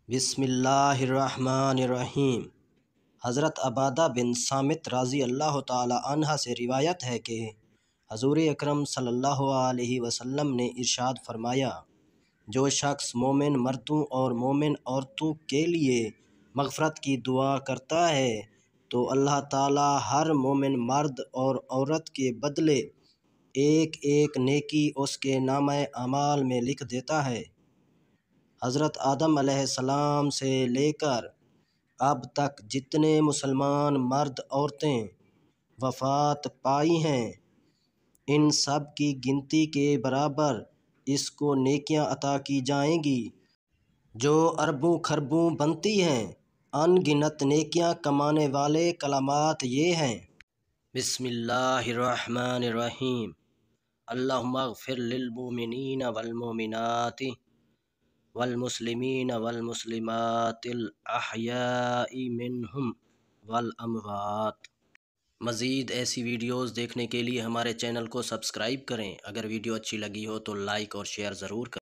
بسم اللہ الرحمن الرحیم۔ حضرت عبادہ بن صامت رضی اللہ تعالی عنہ سے روایت ہے کہ حضور اکرم صلی اللہ علیہ وسلم نے ارشاد فرمایا، جو شخص مومن مردوں اور مومن عورتوں کے لیے مغفرت کی دعا کرتا ہے تو اللہ تعالی ہر مومن مرد اور عورت کے بدلے ایک ایک نیکی اس کے نامہ اعمال میں لکھ دیتا ہے۔ حضرت آدم علیہ السلام سے لے کر اب تک جتنے مسلمان مرد عورتیں وفات پائی ہیں، ان سب کی گنتی کے برابر اس کو نیکیاں عطا کی جائیں گی جو اربوں خربوں بنتی ہیں۔ ان گنت نیکیاں کمانے والے کلمات یہ ہیں: بسم اللہ الرحمن الرحیم، اللہم اغفر للمؤمنین والمؤمنات والمسلمین والمسلمات الاحیاء منہم والاموات۔ مزید ایسی ویڈیوز دیکھنے کے لیے ہمارے چینل کو سبسکرائب کریں۔ اگر ویڈیو اچھی لگی ہو تو لائک اور شیئر ضرور کریں۔